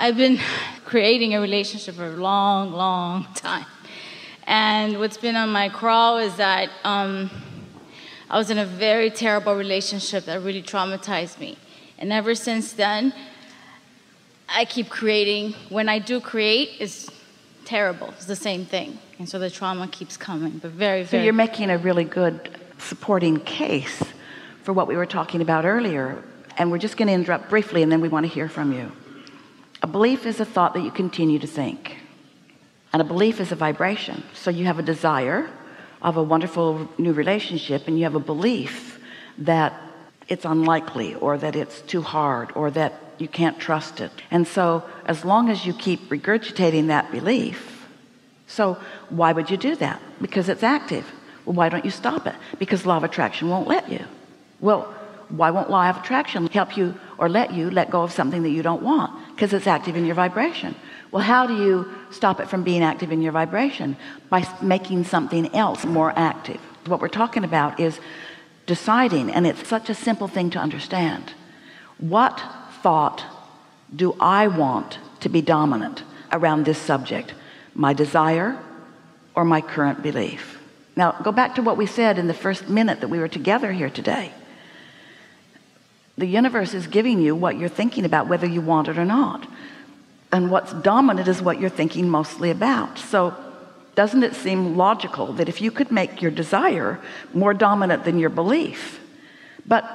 I've been creating a relationship for a long, long time. And what's been on my crawl is that I was in a very terrible relationship that really traumatized me. And ever since then, I keep creating. When I do create, it's terrible. It's the same thing. And so the trauma keeps coming, but very, very... So you're making a really good supporting case for what we were talking about earlier. And we're just going to interrupt briefly, and then we want to hear from you. A belief is a thought that you continue to think. And a belief is a vibration. So you have a desire of a wonderful new relationship, and you have a belief that it's unlikely, or that it's too hard, or that you can't trust it. And so as long as you keep regurgitating that belief, so why would you do that? Because it's active. Well, why don't you stop it? Because law of attraction won't let you. Well, why won't law of attraction help you or let you let go of something that you don't want? Because it's active in your vibration. Well, how do you stop it from being active in your vibration? By making something else more active. What we're talking about is deciding, and it's such a simple thing to understand. What thought do I want to be dominant around this subject? My desire or my current belief? Now, go back to what we said in the first minute that we were together here today. The universe is giving you what you're thinking about, whether you want it or not. And what's dominant is what you're thinking mostly about. So doesn't it seem logical that if you could make your desire more dominant than your belief, but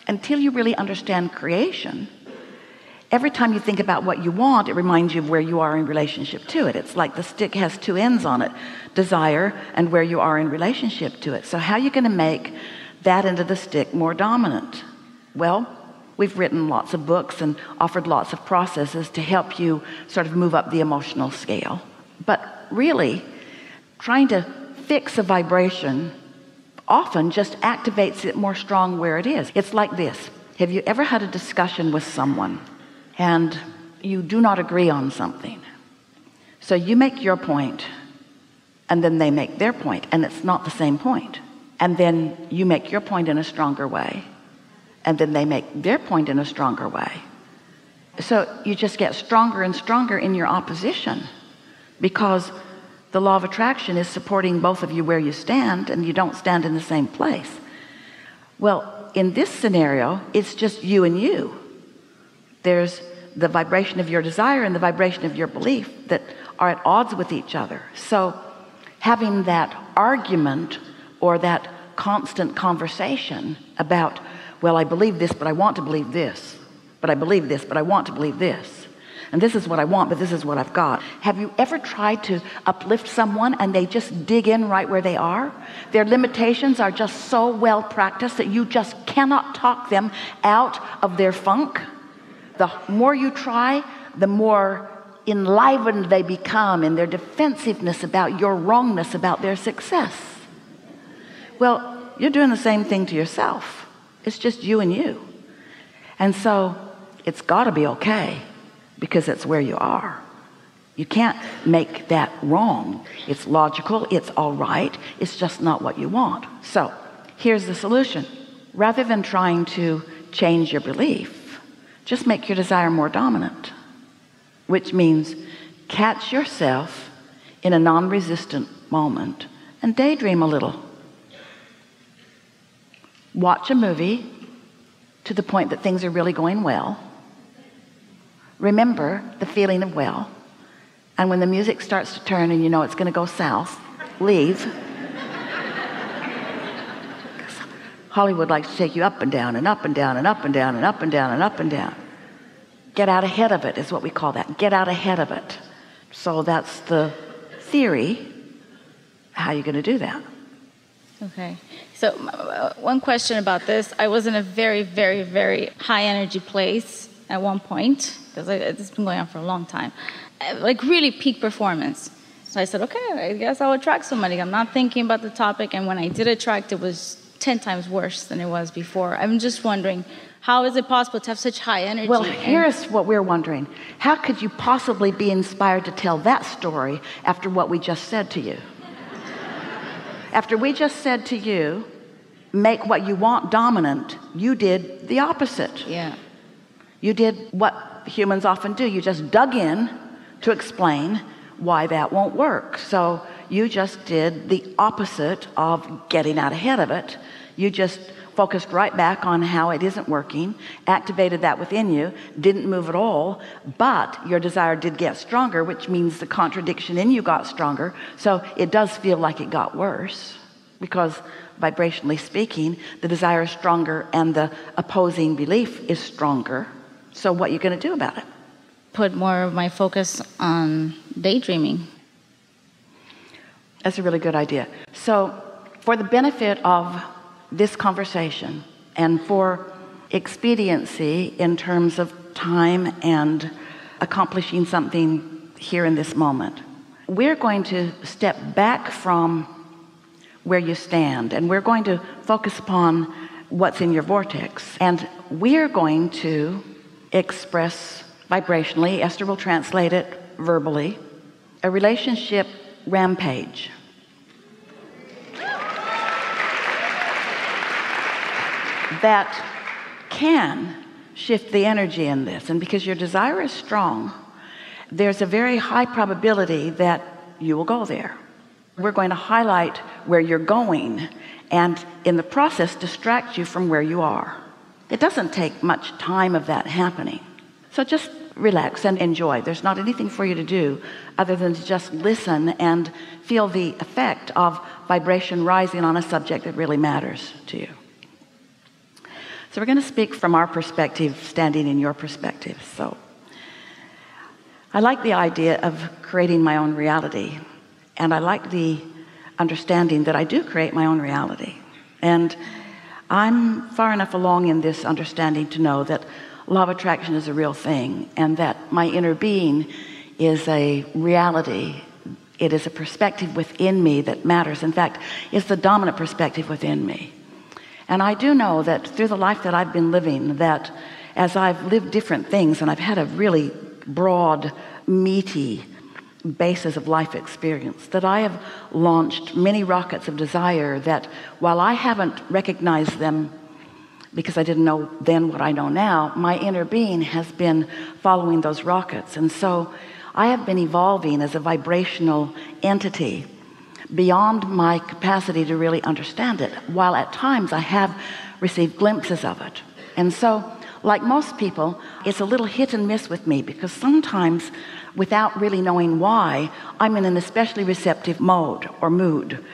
until you really understand creation, every time you think about what you want, it reminds you of where you are in relationship to it. It's like the stick has two ends on it, desire and where you are in relationship to it. So how are you going to make that end of the stick more dominant? Well, we've written lots of books and offered lots of processes to help you sort of move up the emotional scale. But really, trying to fix a vibration often just activates it more strong where it is. It's like this. Have you ever had a discussion with someone and you do not agree on something? So you make your point, and then they make their point, and it's not the same point. And then you make your point in a stronger way, and then they make their point in a stronger way. So you just get stronger and stronger in your opposition, because the law of attraction is supporting both of you where you stand, and you don't stand in the same place. Well, in this scenario, it's just you and you. There's the vibration of your desire and the vibration of your belief that are at odds with each other. So having that argument or that constant conversation about, well, I believe this, but I want to believe this, but I believe this, but I want to believe this, and this is what I want, but this is what I've got. Have you ever tried to uplift someone and they just dig in right where they are? Their limitations are just so well practiced that you just cannot talk them out of their funk. The more you try, the more enlivened they become in their defensiveness about your wrongness about their success. Well, you're doing the same thing to yourself. It's just you and you. And so it's got to be okay, because it's where you are. You can't make that wrong. It's logical. It's all right. It's just not what you want. So here's the solution. Rather than trying to change your belief, just make your desire more dominant, which means catch yourself in a non-resistant moment and daydream a little. Watch a movie to the point that things are really going well. Remember the feeling of well. And when the music starts to turn and you know it's going to go south, leave. Hollywood likes to take you up and down and up and down and up and down and up and down and up and down. Get out ahead of it is what we call that. Get out ahead of it. So that's the theory. How are you going to do that? Okay. So one question about this. I was in a very, very, very high energy place at one point, because it's been going on for a long time. Like really peak performance. So I said, okay, I guess I'll attract somebody. I'm not thinking about the topic. And when I did attract, it was 10 times worse than it was before. I'm just wondering, how is it possible to have such high energy? Well, here's what we're wondering. How could you possibly be inspired to tell that story after what we just said to you? After we just said to you, make what you want dominant, you did the opposite. Yeah. You did what humans often do. You just dug in to explain why that won't work. So you just did the opposite of getting out ahead of it. You just focused right back on how it isn't working, activated that within you, didn't move at all, but your desire did get stronger, which means the contradiction in you got stronger. So it does feel like it got worse, because vibrationally speaking, the desire is stronger and the opposing belief is stronger. So what are you going to do about it? Put more of my focus on daydreaming. That's a really good idea. So for the benefit of this conversation and for expediency in terms of time and accomplishing something here in this moment, we're going to step back from where you stand, and we're going to focus upon what's in your vortex, and we're going to express vibrationally, Esther will translate it verbally, a relationship rampage. That can shift the energy in this. And because your desire is strong, there's a very high probability that you will go there. We're going to highlight where you're going and in the process distract you from where you are. It doesn't take much time of that happening. So just relax and enjoy. There's not anything for you to do other than to just listen and feel the effect of vibration rising on a subject that really matters to you. So we're going to speak from our perspective, standing in your perspective. So I like the idea of creating my own reality. And I like the understanding that I do create my own reality. And I'm far enough along in this understanding to know that law of attraction is a real thing, and that my inner being is a reality. It is a perspective within me that matters. In fact, it's the dominant perspective within me. And I do know that through the life that I've been living, that as I've lived different things and I've had a really broad, meaty basis of life experience, that I have launched many rockets of desire that, while I haven't recognized them because I didn't know then what I know now, my inner being has been following those rockets. And so I have been evolving as a vibrational entity beyond my capacity to really understand it, while at times I have received glimpses of it. And so, like most people, it's a little hit and miss with me, because sometimes, without really knowing why, I'm in an especially receptive mode or mood.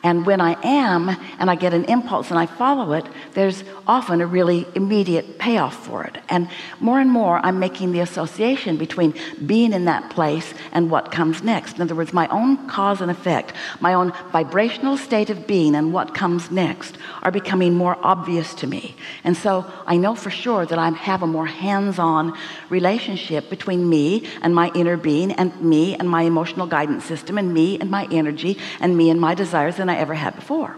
And when I am, and I get an impulse and I follow it, there's often a really immediate payoff for it. And more, I'm making the association between being in that place and what comes next. In other words, my own cause and effect, my own vibrational state of being and what comes next are becoming more obvious to me. And so I know for sure that I have a more hands-on relationship between me and my inner being, and me and my emotional guidance system, and me and my energy, and me and my desires than I ever had before.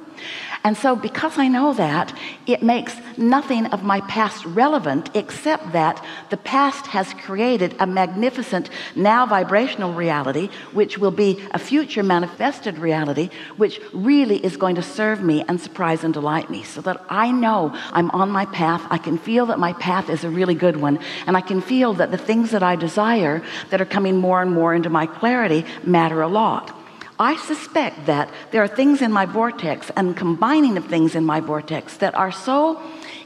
And so because I know that, it makes nothing of my past relevant, except that the past has created a magnificent now vibrational reality, which will be a future manifested reality, which really is going to serve me and surprise and delight me, so that I know I'm on my path. I can feel that my path is a really good one, and I can feel that the things that I desire that are coming more and more into my clarity matter a lot. I suspect that there are things in my vortex and combining of things in my vortex that are so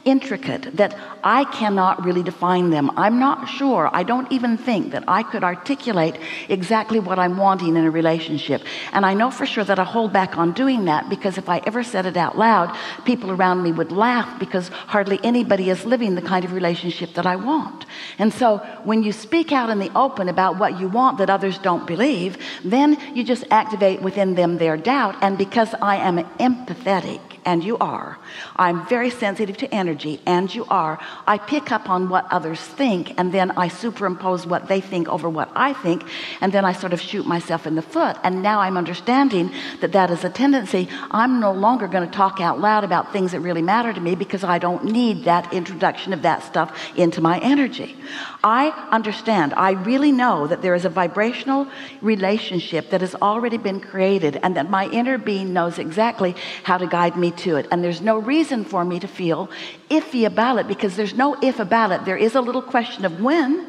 intricate that I cannot really define them. I'm not sure. I don't even think that I could articulate exactly what I'm wanting in a relationship. And I know for sure that I hold back on doing that, because if I ever said it out loud, people around me would laugh, because hardly anybody is living the kind of relationship that I want. And so when you speak out in the open about what you want that others don't believe, then you just activate within them their doubt. And because I am empathetic, and you are, I'm very sensitive to energy, and you are, I pick up on what others think, and then I superimpose what they think over what I think, and then I sort of shoot myself in the foot. And now I'm understanding that that is a tendency. I'm no longer going to talk out loud about things that really matter to me, because I don't need that introduction of that stuff into my energy. I understand, I really know that there is a vibrational relationship that has already been created, and that my inner being knows exactly how to guide me to it. And there's no reason for me to feel iffy about it, because there's no if about it. There is a little question of when,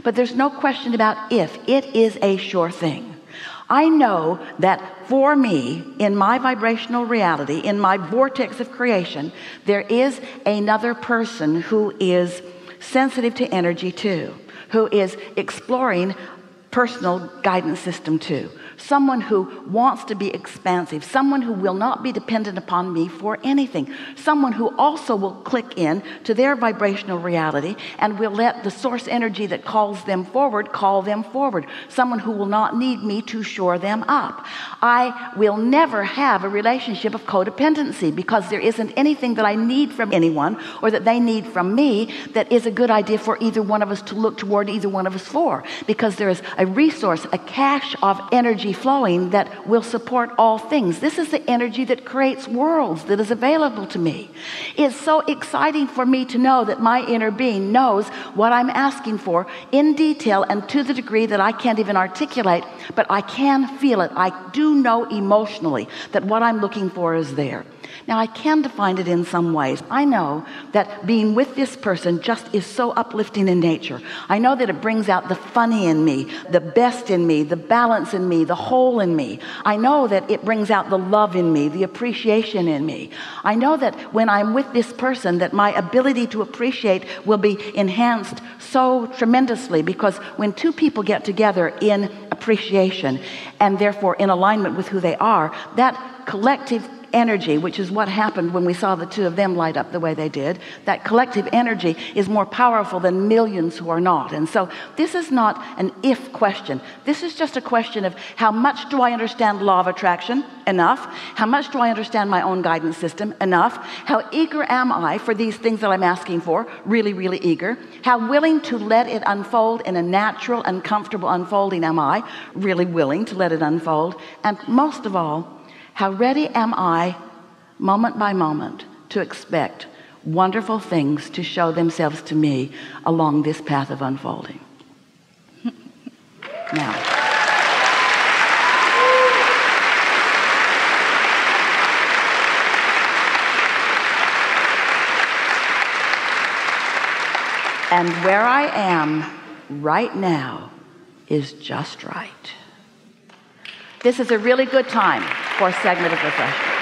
but there's no question about if. It is a sure thing. I know that for me, in my vibrational reality, in my vortex of creation, there is another person who is sensitive to energy too, who is exploring personal guidance system too. Someone who wants to be expansive, someone who will not be dependent upon me for anything, someone who also will click in to their vibrational reality and will let the source energy that calls them forward call them forward, someone who will not need me to shore them up. I will never have a relationship of codependency, because there isn't anything that I need from anyone or that they need from me that is a good idea for either one of us to look toward either one of us for, because there is a resource, a cache of energy flowing that will support all things. This is the energy that creates worlds that is available to me. It's so exciting for me to know that my inner being knows what I'm asking for in detail and to the degree that I can't even articulate, but I can feel it. I do know emotionally that what I'm looking for is there. Now, I can define it in some ways. I know that being with this person just is so uplifting in nature. I know that it brings out the funny in me, the best in me, the balance in me, the whole in me. I know that it brings out the love in me, the appreciation in me. I know that when I'm with this person, that my ability to appreciate will be enhanced so tremendously, because when two people get together in appreciation and therefore in alignment with who they are, that collective energy, which is what happened when we saw the two of them light up the way they did, that collective energy is more powerful than millions who are not. And so this is not an if question. This is just a question of how much do I understand law of attraction? Enough. How much do I understand my own guidance system? Enough. How eager am I for these things that I'm asking for? Really, really eager. How willing to let it unfold in a natural and comfortable unfolding am I? Really willing to let it unfold. And most of all, how ready am I, moment by moment, to expect wonderful things to show themselves to me along this path of unfolding? Now, and where I am right now is just right. This is a really good time for a segment of refreshment.